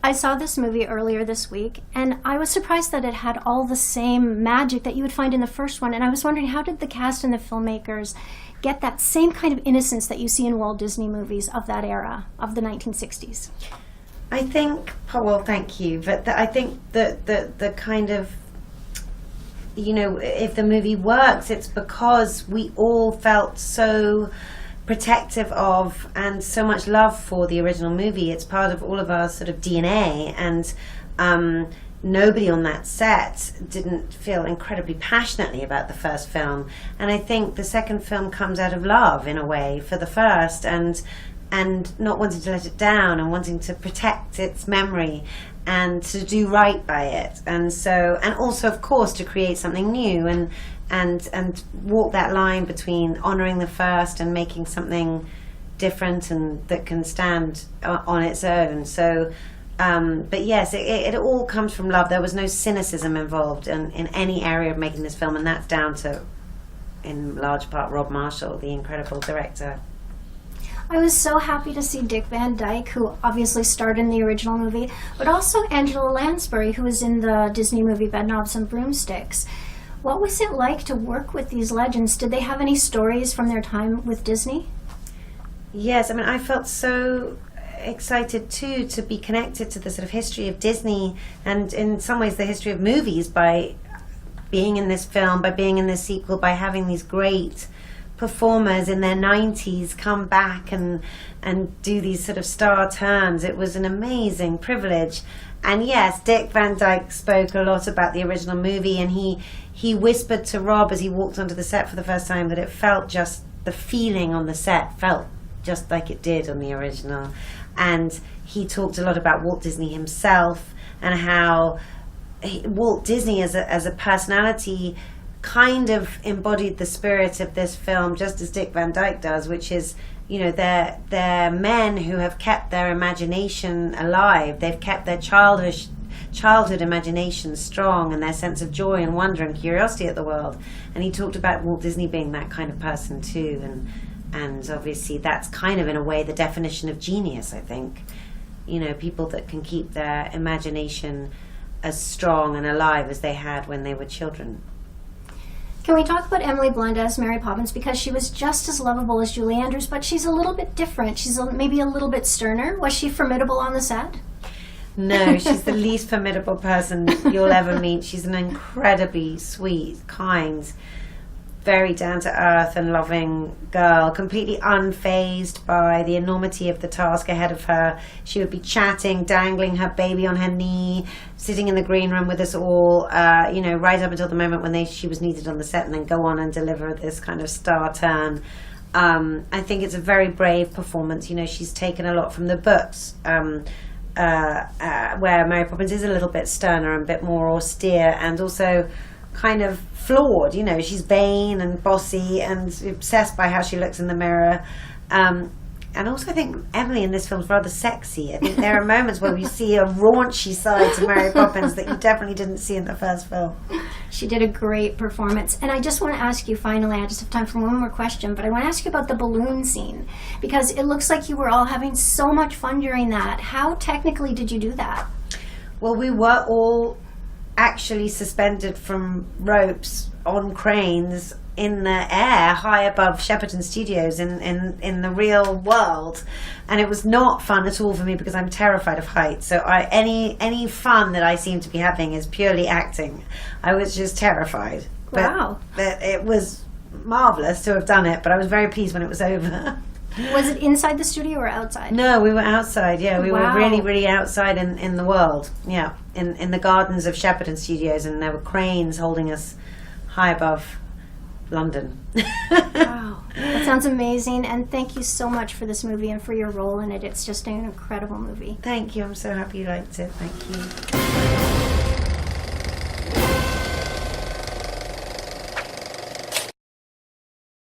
I saw this movie earlier this week, and I was surprised that it had all the same magic that you would find in the first one. And I was wondering, how did the cast and the filmmakers get that same kind of innocence that you see in Walt Disney movies of that era, of the 1960s? I think, well, thank you, but I think that the kind of, if the movie works, it's because we all felt so protective of and so much love for the original movie. It's part of all of our sort of DNA, and nobody on that set didn't feel incredibly passionately about the first film. And I think the second film comes out of love in a way for the first, and not wanting to let it down and wanting to protect its memory and to do right by it, and also of course to create something new and walk that line between honouring the first and making something different and that can stand on its own. So but yes, it all comes from love. There was no cynicism involved in any area of making this film, and that's down to, in large part, Rob Marshall, the incredible director. I was so happy to see Dick Van Dyke, who obviously starred in the original movie, but also Angela Lansbury, who was in the Disney movie Bedknobs and Broomsticks. What was it like to work with these legends? Did they have any stories from their time with Disney? Yes, I mean, I felt so excited too to be connected to the sort of history of Disney, and in some ways the history of movies, by being in this film, by being in this sequel, by having these great performers in their 90s come back and do these sort of star turns. It was an amazing privilege. And yes, Dick Van Dyke spoke a lot about the original movie, and he whispered to Rob as he walked onto the set for the first time that it felt just, the feeling on the set felt just like it did on the original. And he talked a lot about Walt Disney himself and how Walt Disney as a personality kind of embodied the spirit of this film, just as Dick Van Dyke does, which is, they're men who have kept their imagination alive. They've kept their childhood imagination strong, and their sense of joy and wonder and curiosity at the world. And he talked about Walt Disney being that kind of person too, and obviously that's kind of in a way the definition of genius, I think. People that can keep their imagination as strong and alive as they had when they were children. Can we talk about Emily Blunt as Mary Poppins? Because she was just as lovable as Julie Andrews, but she's a little bit different. She's maybe a little bit sterner. Was she formidable on the set? No, she's the least formidable person you'll ever meet. She's an incredibly sweet, kind, very down-to-earth and loving girl, completely unfazed by the enormity of the task ahead of her. She would be chatting, dangling her baby on her knee, sitting in the green room with us all, right up until the moment when she was needed on the set, and then go on and deliver this kind of star turn. I think it's a very brave performance. She's taken a lot from the books, where Mary Poppins is a little bit sterner and a bit more austere, and also kind of flawed. She's vain and bossy and obsessed by how she looks in the mirror. And also I think Emily in this film is rather sexy. I think there are moments where we see a raunchy side to Mary Poppins that you definitely didn't see in the first film. She did a great performance. And I just want to ask you finally, I just have time for one more question, but I want to ask you about the balloon scene, because it looks like you were all having so much fun during that. How technically did you do that? Well, we were all actually suspended from ropes on cranes in the air high above Shepperton Studios in the real world, and it was not fun at all for me because I'm terrified of heights. So any fun that I seem to be having is purely acting. I was just terrified. Wow. But it was marvelous to have done it, but I was very pleased when it was over. Was it inside the studio or outside? No, we were outside. Yeah, we Wow. were really, really outside in the world. Yeah, in the gardens of Shepperton Studios, and there were cranes holding us high above London. Wow, that sounds amazing, and thank you so much for this movie and for your role in it. It's just an incredible movie. Thank you. I'm so happy you liked it. Thank you.